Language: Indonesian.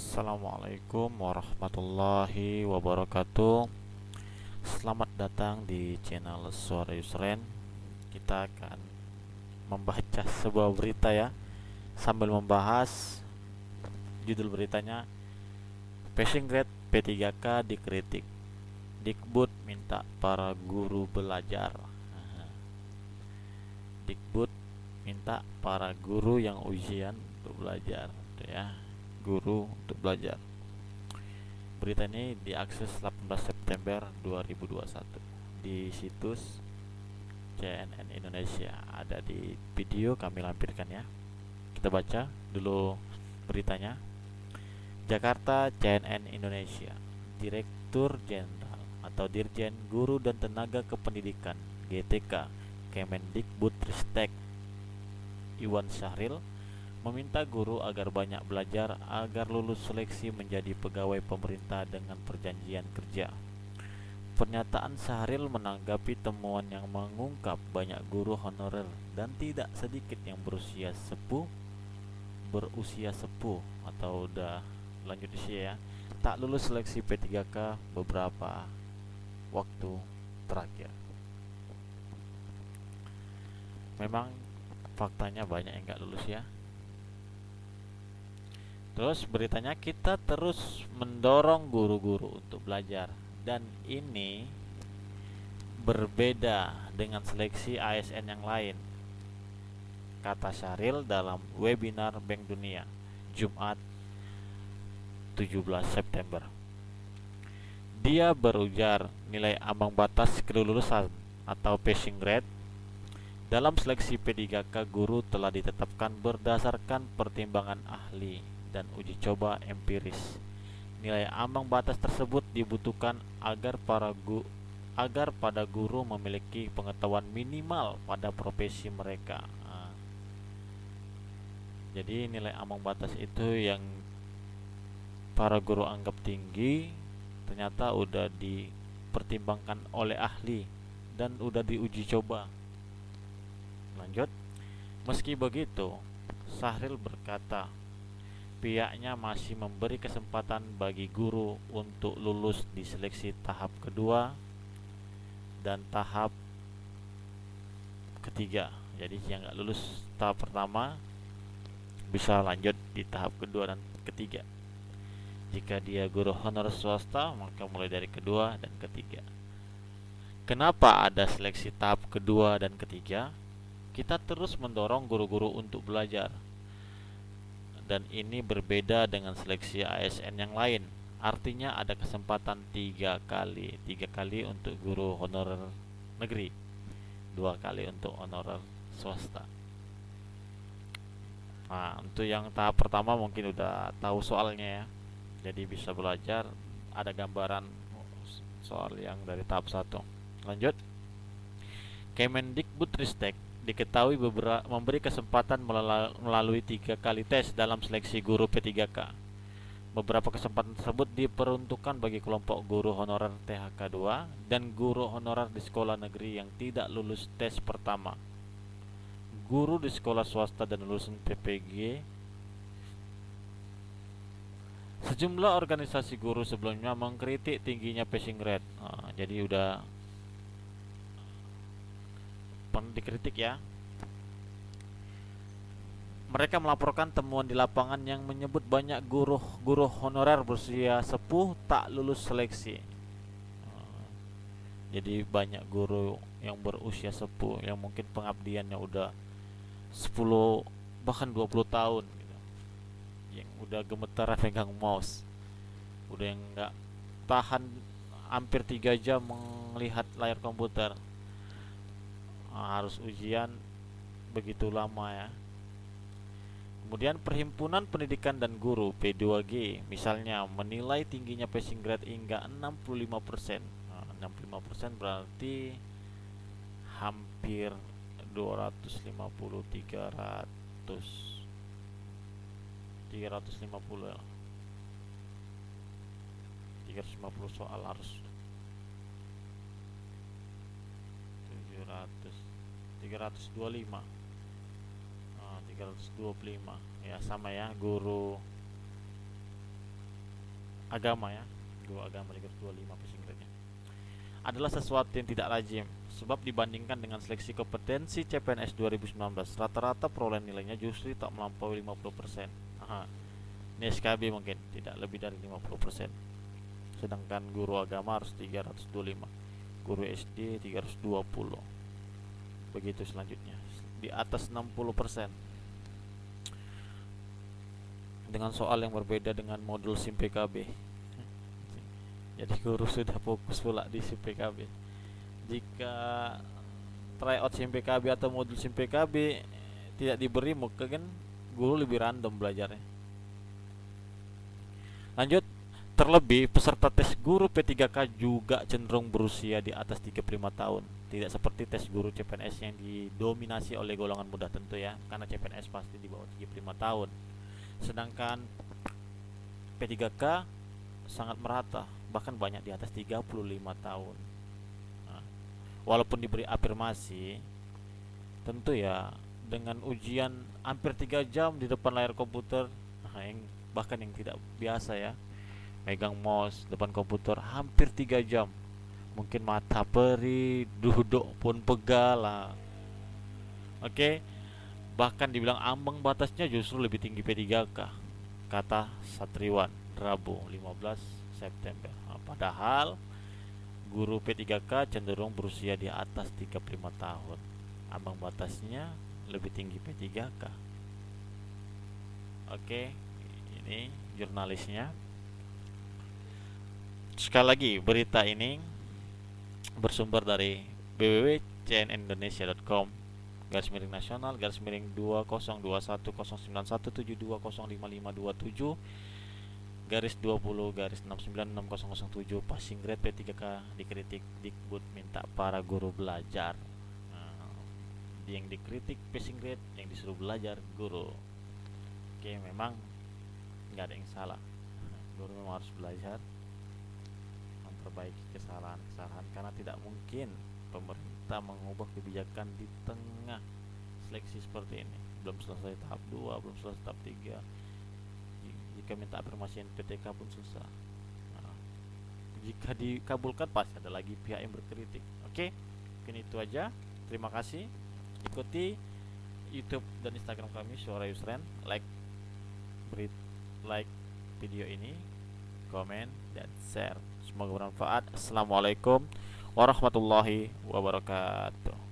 Assalamualaikum warahmatullahi wabarakatuh. Selamat datang di channel Suara Yusren. Kita akan membaca sebuah berita ya, sambil membahas judul beritanya, Passing Grade P3K dikritik, Dikbud minta para guru belajar. Dikbud minta para guru yang ujian untuk belajar, ya, guru untuk belajar. Berita ini diakses 18 September 2021 di situs CNN Indonesia. Ada di video kami lampirkan ya. Kita baca dulu beritanya. Jakarta, CNN Indonesia. Direktur Jenderal atau Dirjen Guru dan Tenaga Kependidikan GTK Kemendikbudristek Iwan Syahril meminta guru agar banyak belajar agar lulus seleksi menjadi pegawai pemerintah dengan perjanjian kerja. Pernyataan Syahril menanggapi temuan yang mengungkap banyak guru honorer dan tidak sedikit yang berusia sepuh atau udah lanjut usia ya, tak lulus seleksi P3K beberapa waktu terakhir. Memang faktanya banyak yang gak lulus ya. Terus beritanya, kita terus mendorong guru-guru untuk belajar dan ini berbeda dengan seleksi ASN yang lain, kata Syahril dalam webinar Bank Dunia Jumat 17 September. Dia berujar nilai ambang batas kelulusan atau passing grade dalam seleksi P3K guru telah ditetapkan berdasarkan pertimbangan ahli dan uji coba empiris. Nilai ambang batas tersebut dibutuhkan agar pada guru memiliki pengetahuan minimal pada profesi mereka. Jadi nilai ambang batas itu yang para guru anggap tinggi ternyata udah dipertimbangkan oleh ahli dan udah diuji coba. Lanjut. Meski begitu, Syahril berkata, pihaknya masih memberi kesempatan bagi guru untuk lulus di seleksi tahap kedua dan tahap ketiga. Jadi yang nggak lulus tahap pertama bisa lanjut di tahap kedua dan ketiga. Jika dia guru honor swasta, maka mulai dari kedua dan ketiga. Kenapa ada seleksi tahap kedua dan ketiga? Kita terus mendorong guru-guru untuk belajar. Dan ini berbeda dengan seleksi ASN yang lain. Artinya ada kesempatan tiga kali untuk guru honorer negeri, 2 kali untuk honorer swasta. Nah, untuk yang tahap pertama mungkin udah tahu soalnya ya, jadi bisa belajar, ada gambaran soal yang dari tahap 1. Lanjut. Kemendikbudristek diketahui memberi kesempatan melalui 3 kali tes dalam seleksi guru P3K. Beberapa kesempatan tersebut diperuntukkan bagi kelompok guru honorer THK 2 dan guru honorer di sekolah negeri yang tidak lulus tes pertama. Guru di sekolah swasta dan lulusan PPG. Sejumlah organisasi guru sebelumnya mengkritik tingginya passing grade. Jadi udah dikritik ya. Mereka melaporkan temuan di lapangan yang menyebut banyak guru honorer berusia sepuh tak lulus seleksi. Jadi banyak guru yang berusia sepuh yang mungkin pengabdiannya udah 10 bahkan 20 tahun gitu. Yang udah gemetar pegang mouse. Udah yang nggak tahan hampir 3 jam melihat layar komputer. Harus ujian begitu lama ya. Kemudian Perhimpunan Pendidikan dan Guru P2G misalnya menilai tingginya passing grade hingga 65%. 65% berarti hampir 250 350 soal harus 325 325 ya, sama ya. Guru agama ya, guru agama di garis 25 passing grade-nya, adalah sesuatu yang tidak lazim. Sebab dibandingkan dengan seleksi kompetensi CPNS 2019, rata-rata perolehan nilainya justru tak melampaui 50%. Aha, ini SKB mungkin tidak lebih dari 50%. Sedangkan guru agama harus 325, guru SD 320. Begitu selanjutnya, di atas 60%. Dengan soal yang berbeda dengan modul SIM PKB. Jadi guru sudah fokus pula di SIM PKB. Jika tryout SIM PKB atau modul SIM PKB tidak diberi, mungkin guru lebih random belajarnya. Lanjut, terlebih peserta tes guru P3K juga cenderung berusia di atas 35 tahun. Tidak seperti tes guru CPNS yang didominasi oleh golongan muda tentu ya, karena CPNS pasti di bawah 35 tahun. Sedangkan P3K sangat merata, bahkan banyak di atas 35 tahun. Nah, walaupun diberi afirmasi, tentu ya dengan ujian hampir 3 jam di depan layar komputer, yang bahkan yang tidak biasa ya, megang mouse depan komputer hampir 3 jam, mungkin mata perih, duduk pun pegal lah. Oke, bahkan dibilang ambang batasnya justru lebih tinggi P3K, kata Satriwan Rabu 15 September. Nah, padahal guru P3K cenderung berusia di atas 35 tahun. Ambang batasnya lebih tinggi P3K. Oke, ini jurnalisnya. Sekali lagi, berita ini bersumber dari www.cnnindonesia.com /nasional /20210917205527 /20 /6969007 passing grade P3K dikritik Dikbud minta para guru belajar. Nah, yang dikritik passing grade, yang disuruh belajar guru. Oke, memang nggak ada yang salah. Guru memang harus belajar memperbaiki kesalahan-kesalahan, karena tidak mungkin pemerintah mengubah kebijakan di tengah seleksi seperti ini. Belum selesai tahap 2, belum selesai tahap 3. Jika minta afirmasi NPTK pun susah. Nah, jika dikabulkan pasti ada lagi pihak yang berkritik. Oke, mungkin itu aja. Terima kasih. Ikuti YouTube dan Instagram kami Suara Yusren. Like video ini, komen dan share. Semoga bermanfaat. Assalamualaikum warahmatullahi wabarakatuh.